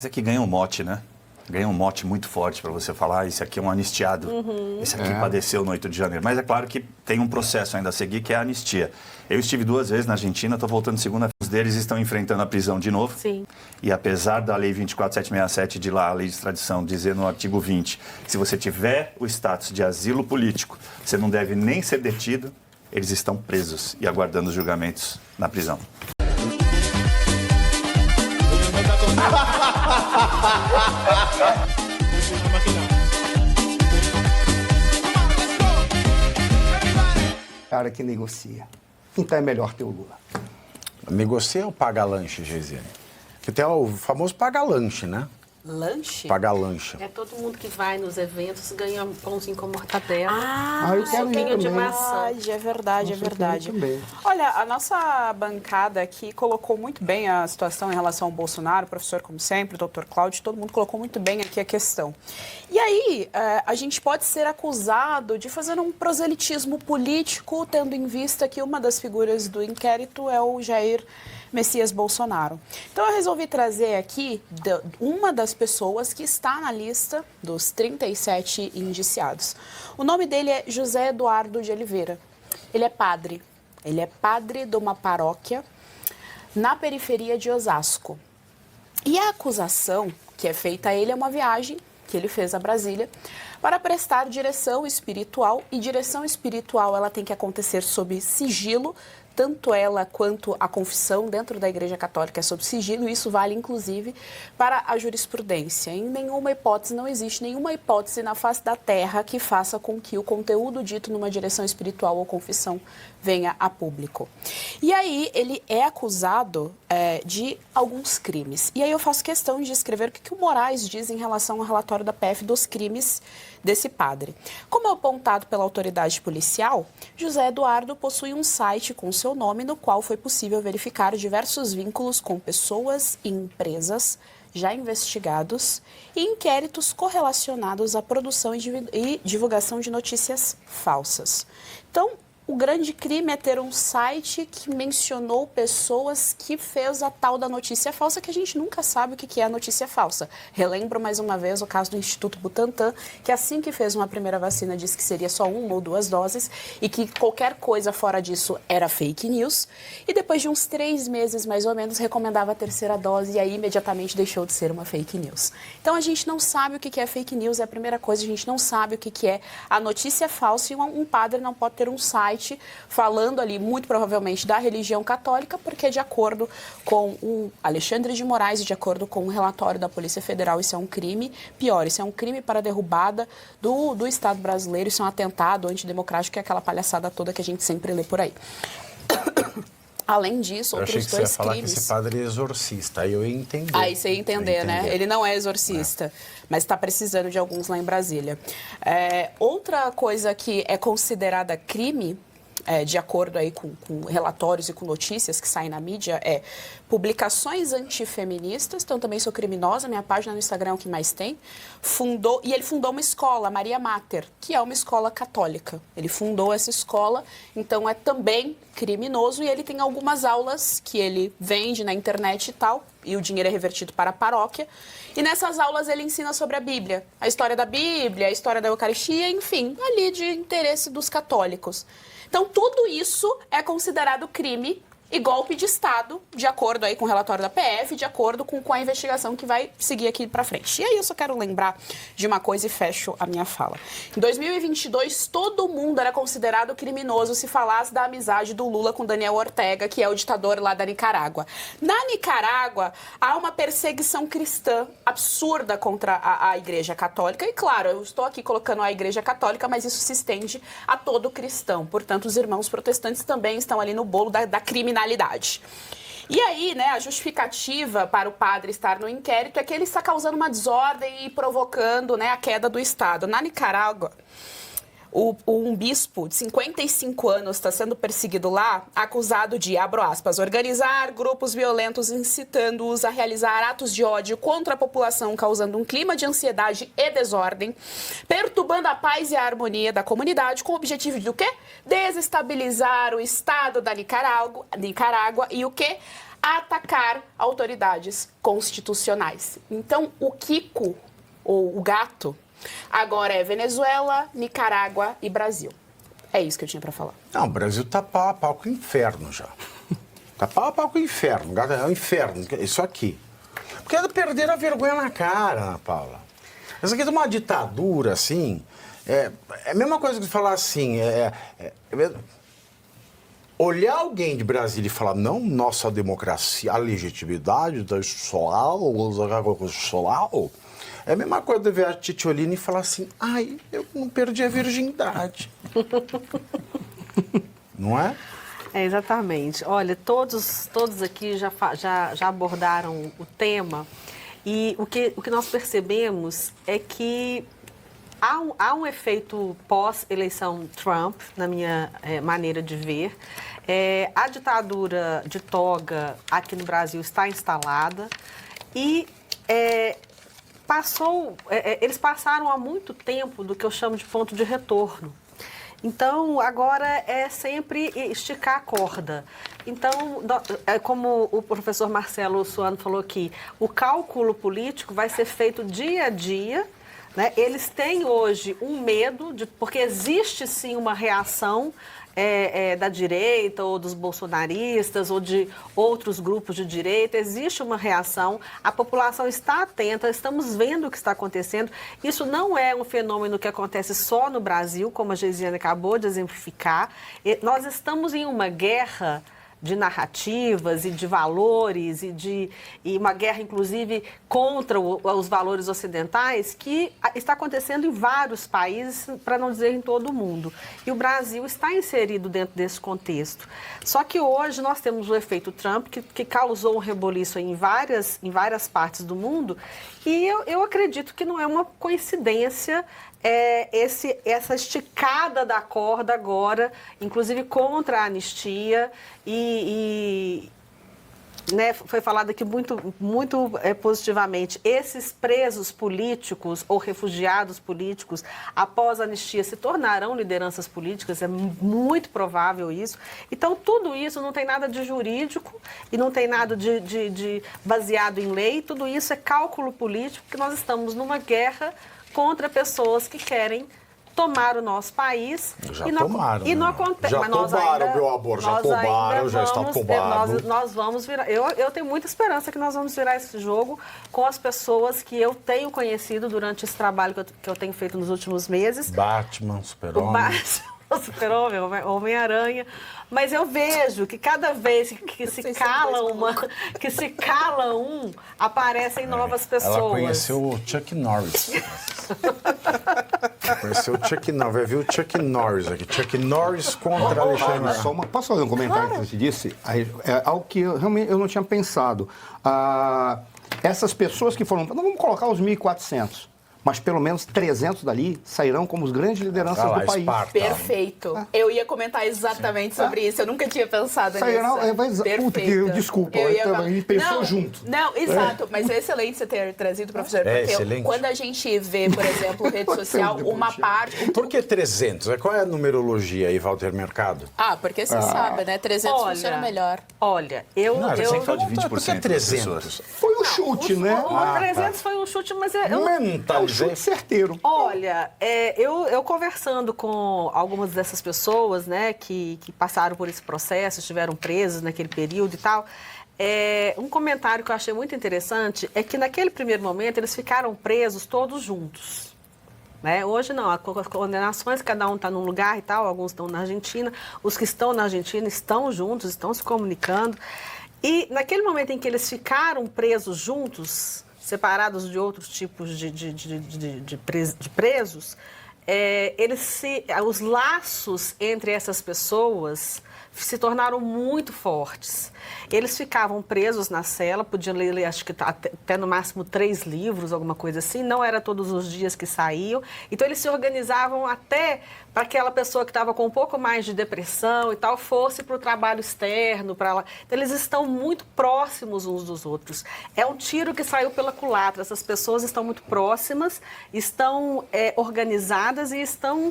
Isso aqui ganha um mote, né? Ganha um mote muito forte para você falar, esse aqui é um anistiado, esse aqui padeceu no 8 de janeiro. Mas é claro que tem um processo ainda a seguir, que é a anistia. Eu estive 2 vezes na Argentina, estou voltando segunda. Os deles estão enfrentando a prisão de novo. Sim. E apesar da Lei 24767 de lá, a Lei de Extradição, dizer no artigo 20, se você tiver o status de asilo político, você não deve nem ser detido, eles estão presos e aguardando os julgamentos na prisão. Cara que negocia. Então é melhor ter o Lula. Negocia ou paga lanche, Geisiane? Porque tem o famoso paga lanche, né? Lanche? Paga lanche. É todo mundo que vai nos eventos ganha um pãozinho com mortadela. eu quero ir suquinho de também. maçã. É verdade, é Nossa, eu verdade. quero também. Olha, a nossa bancada aqui colocou muito bem a situação em relação ao Bolsonaro, o professor, como sempre, o doutor Cláudio, todo mundo colocou muito bem aqui a questão. E aí, a gente pode ser acusado de fazer um proselitismo político, tendo em vista que uma das figuras do inquérito é o Jair Messias Bolsonaro. Então eu resolvi trazer aqui uma das pessoas que está na lista dos 37 indiciados. O nome dele é José Eduardo de Oliveira. Ele é padre. Ele é padre de uma paróquia na periferia de Osasco. E a acusação que é feita a ele é uma viagem que ele fez a Brasília para prestar direção espiritual. E direção espiritual ela tem que acontecer sob sigilo. Tanto ela quanto a confissão dentro da Igreja Católica é sob sigilo, e isso vale, inclusive, para a jurisprudência. Em nenhuma hipótese, não existe nenhuma hipótese na face da terra que faça com que o conteúdo dito numa direção espiritual ou confissão venha a público. E aí, ele é acusado de alguns crimes. E aí eu faço questão de escrever o que o Moraes diz em relação ao relatório da PF dos crimes desse padre. Como é apontado pela autoridade policial, José Eduardo possui um site com seu nome, no qual foi possível verificar diversos vínculos com pessoas e empresas já investigados e inquéritos correlacionados à produção e divulgação de notícias falsas. Então, o grande crime é ter um site que mencionou pessoas que fez a tal da notícia falsa, que a gente nunca sabe o que é a notícia falsa. Relembro mais uma vez o caso do Instituto Butantan, que assim que fez uma primeira vacina disse que seria só 1 ou 2 doses e que qualquer coisa fora disso era fake news. E depois de uns 3 meses, mais ou menos, recomendava a 3ª dose e aí imediatamente deixou de ser uma fake news. Então a gente não sabe o que é fake news, é a primeira coisa, a gente não sabe o que é a notícia falsa, e um padre não pode ter um site falando ali, muito provavelmente, da religião católica, porque de acordo com o Alexandre de Moraes e de acordo com o relatório da Polícia Federal, isso é um crime. Pior, isso é um crime para a derrubada do Estado brasileiro, isso é um atentado antidemocrático, que é aquela palhaçada toda que a gente sempre lê por aí. Além disso, outros 2 crimes... Eu achei que você ia falar que esse padre é exorcista, aí eu ia entender. Aí você ia entender, né? Ele não é exorcista, mas está precisando de alguns lá em Brasília. Outra coisa que é considerada crime, de acordo aí com relatórios e com notícias que saem na mídia, é publicações antifeministas. Então, também sou criminosa, minha página no Instagram é o que mais tem. Ele fundou uma escola, Maria Mater, que é uma escola católica. Ele fundou essa escola, então é também criminoso, e ele tem algumas aulas que ele vende na internet e tal, e o dinheiro é revertido para a paróquia. E nessas aulas ele ensina sobre a Bíblia, a história da Bíblia, a história da Eucaristia, enfim, ali de interesse dos católicos. Então, tudo isso é considerado crime e golpe de Estado, de acordo aí com o relatório da PF, de acordo com a investigação que vai seguir aqui para frente. E aí eu só quero lembrar de uma coisa e fecho a minha fala. Em 2022, todo mundo era considerado criminoso se falasse da amizade do Lula com Daniel Ortega, que é o ditador lá da Nicarágua. Na Nicarágua, há uma perseguição cristã absurda contra a Igreja Católica. E claro, eu estou aqui colocando a Igreja Católica, mas isso se estende a todo cristão. Portanto, os irmãos protestantes também estão ali no bolo da criminalidade. E aí, né, a justificativa para o padre estar no inquérito é que ele está causando uma desordem e provocando, né, a queda do Estado. Na Nicarágua, um bispo de 55 anos está sendo perseguido lá, acusado de, abro aspas, organizar grupos violentos incitando-os a realizar atos de ódio contra a população, causando um clima de ansiedade e desordem, perturbando a paz e a harmonia da comunidade, com o objetivo de o quê? Desestabilizar o Estado da Nicarágua e o quê? atacar autoridades constitucionais. Então, o Kiko, ou o gato, agora é Venezuela, Nicarágua e Brasil. É isso que eu tinha para falar. Não, o Brasil tá pau a pau com o inferno já. Tá pau a pau com o inferno. É o inferno, isso aqui. Porque perderam a vergonha na cara, Ana Paula. Essa aqui é uma ditadura, assim... É a mesma coisa que falar assim... Olhar alguém de Brasília e falar, não, nossa democracia, a legitimidade da social, é a mesma coisa de ver a Titiolina e falar assim, ai, eu não perdi a virgindade. Não é? É, exatamente. Olha, todos aqui já abordaram o tema e o que nós percebemos é que há um efeito pós-eleição Trump, na minha maneira de ver. A ditadura de toga aqui no Brasil está instalada e eles passaram há muito tempo do que eu chamo de ponto de retorno. Então, agora é sempre esticar a corda. Então, como o professor Marcelo Suano falou aqui, o cálculo político vai ser feito dia a dia, né? Eles têm hoje um medo, porque existe sim uma reação da direita ou dos bolsonaristas ou de outros grupos de direita, existe uma reação, a população está atenta, estamos vendo o que está acontecendo. Isso não é um fenômeno que acontece só no Brasil, como a Geisiane acabou de exemplificar. Nós estamos em uma guerra de narrativas e de valores e uma guerra, inclusive, contra os valores ocidentais que está acontecendo em vários países, para não dizer em todo o mundo. E o Brasil está inserido dentro desse contexto. Só que hoje nós temos o efeito Trump, que causou um reboliço em várias partes do mundo, e eu acredito que não é uma coincidência essa esticada da corda agora, inclusive contra a anistia, né, foi falado aqui muito positivamente, esses presos políticos ou refugiados políticos, após a anistia, se tornarão lideranças políticas, é muito provável isso. Então, tudo isso não tem nada de jurídico e não tem nada de baseado em lei, tudo isso é cálculo político, porque nós estamos numa guerra contra pessoas que querem tomar o nosso país. Já tomaram. E não acontece. Já tomaram, meu amor, já tomaram, já está tomado. Nós vamos virar. Eu tenho muita esperança que nós vamos virar esse jogo com as pessoas que eu tenho conhecido durante esse trabalho que eu tenho feito nos últimos meses. Batman, Super-Homem. O Super-Homem, Homem-Aranha. Mas eu vejo que cada vez que se cala um, aparecem novas pessoas. Ela conheceu o Chuck Norris. Conheceu o Chuck Norris. Vai ver o Chuck Norris aqui. Chuck Norris contra Alexandre. Posso fazer um comentário que você disse? É algo que realmente eu não tinha pensado. Essas pessoas que foram... Não vamos colocar os 1.400. Mas pelo menos 300 dali sairão como os grandes lideranças do país. Esparta. Perfeito. Eu ia comentar exatamente sobre isso. Eu nunca tinha pensado nisso. Perfeito. Desculpa, a gente pensou junto. Não, exato. Mas é excelente você ter trazido, professor. Porque excelente. Quando a gente vê, por exemplo, rede social, uma parte... Por que 300? Qual é a numerologia aí, Walter Mercado? Porque você sabe, né? 300 funciona melhor. Olha, Você sempre fala de 20%. Por que 300? Foi um chute, né? O 300 foi um chute, mas eu... chute certeiro. Olha, eu conversando com algumas dessas pessoas, né, que passaram por esse processo, estiveram presos naquele período e tal, um comentário que eu achei muito interessante é que naquele primeiro momento eles ficaram presos todos juntos. Né? Hoje não, as condenações, cada um está num lugar e tal, alguns estão na Argentina, os que estão na Argentina estão juntos, estão se comunicando. E naquele momento em que eles ficaram presos juntos, separados de outros tipos de presos, os laços entre essas pessoas se tornaram muito fortes. Eles ficavam presos na cela, podiam ler, acho que até no máximo 3 livros, alguma coisa assim, não era todos os dias que saíam. Então, eles se organizavam até para aquela pessoa que estava com um pouco mais de depressão e tal, fosse para o trabalho externo, para lá. Então, eles estão muito próximos uns dos outros. É um tiro que saiu pela culatra. Essas pessoas estão muito próximas, estão organizadas e estão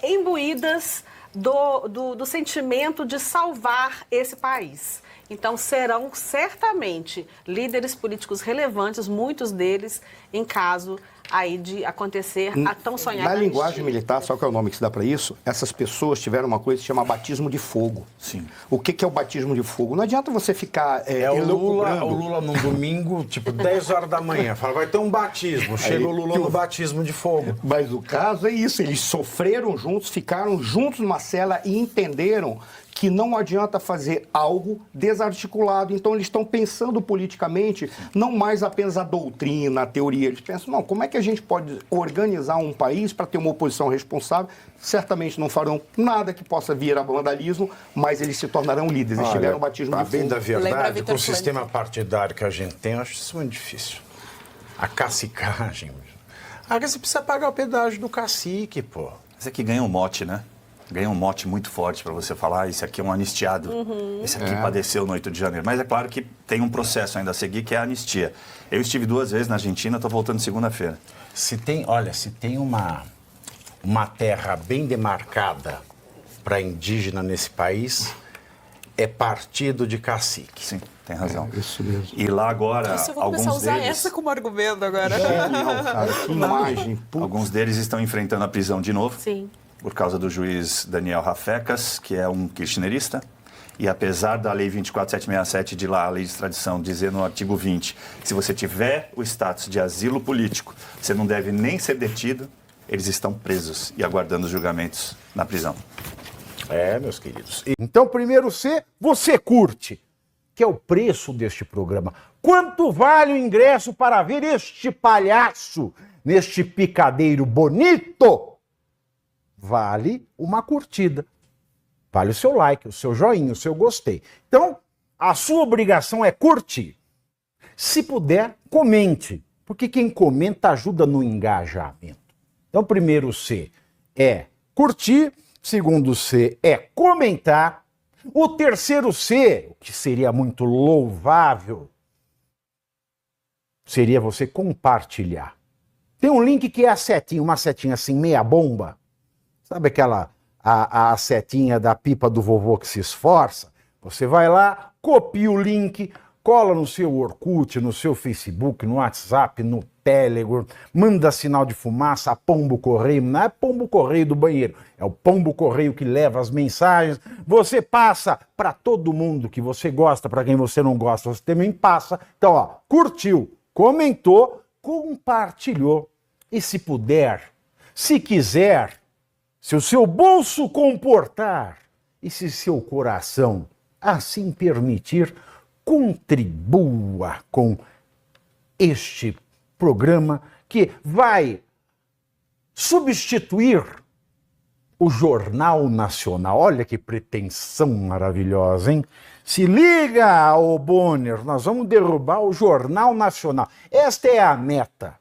imbuídas do sentimento de salvar esse país. Então serão certamente líderes políticos relevantes, muitos deles, em caso aí de acontecer a tão sonhada Na linguagem anistia. militar, sabe qual é o nome que se dá para isso? Essas pessoas tiveram uma coisa que se chama batismo de fogo. Sim. O que é o batismo de fogo? Não adianta você ficar O elucubrando. Lula num domingo, tipo 10 horas da manhã, fala, vai ter um batismo. Chega o Lula no batismo de fogo. Mas o caso é isso, eles sofreram juntos, ficaram juntos numa cela e entenderam que não adianta fazer algo desarticulado. Então, eles estão pensando politicamente, não mais apenas a doutrina, a teoria. Eles pensam, não, como é que a gente pode organizar um país para ter uma oposição responsável? Certamente não farão nada que possa vir a vandalismo, mas eles se tornarão líderes. Eles tiveram o batismo Pra de bem fogo. da Lembra verdade, Vitor com o Flint. sistema partidário que a gente tem, eu acho isso muito difícil. A cacicagem. Agora você precisa pagar o pedágio do cacique, pô. Esse aqui ganha um mote, né? Ganha um mote muito forte para você falar, esse aqui é um anistiado, esse aqui padeceu no 8 de janeiro. Mas é claro que tem um processo ainda a seguir, que é a anistia. Eu estive 2 vezes na Argentina, estou voltando segunda-feira. Se tem uma terra bem demarcada para indígena nesse país, é partido de cacique. Sim, tem razão. Isso mesmo. E lá agora, Nossa, eu vou começar a alguns usar deles... essa como argumento agora. Genial, cara, que imagem. Putz. Alguns deles estão enfrentando a prisão de novo. Sim. Por causa do juiz Daniel Rafecas, que é um kirchnerista. E apesar da Lei 24767 de lá, a lei de extradição, dizer no artigo 20, se você tiver o status de asilo político, você não deve nem ser detido, eles estão presos e aguardando os julgamentos na prisão. É, meus queridos. Então, primeiro C, você curte, que é o preço deste programa. Quanto vale o ingresso para ver este palhaço neste picadeiro bonito? Vale uma curtida. Vale o seu like, o seu joinha, o seu gostei. Então, a sua obrigação é curtir. Se puder, comente, porque quem comenta ajuda no engajamento. Então, primeiro C é curtir, segundo C é comentar, o terceiro C, o que seria muito louvável, seria você compartilhar. Tem um link que é a setinha, uma setinha assim, meia bomba. Sabe aquela a setinha da pipa do vovô que se esforça? Você vai lá, copia o link, cola no seu Orkut, no seu Facebook, no WhatsApp, no Telegram, manda sinal de fumaça, pombo correio, não é pombo correio do banheiro, é o pombo correio que leva as mensagens. Você passa para todo mundo que você gosta, para quem você não gosta, você também passa. Então, ó, curtiu, comentou, compartilhou. E se puder, se quiser, se o seu bolso comportar e se seu coração assim permitir, contribua com este programa que vai substituir o Jornal Nacional. Olha que pretensão maravilhosa, hein? Se liga, ô Bonner, nós vamos derrubar o Jornal Nacional. Esta é a meta.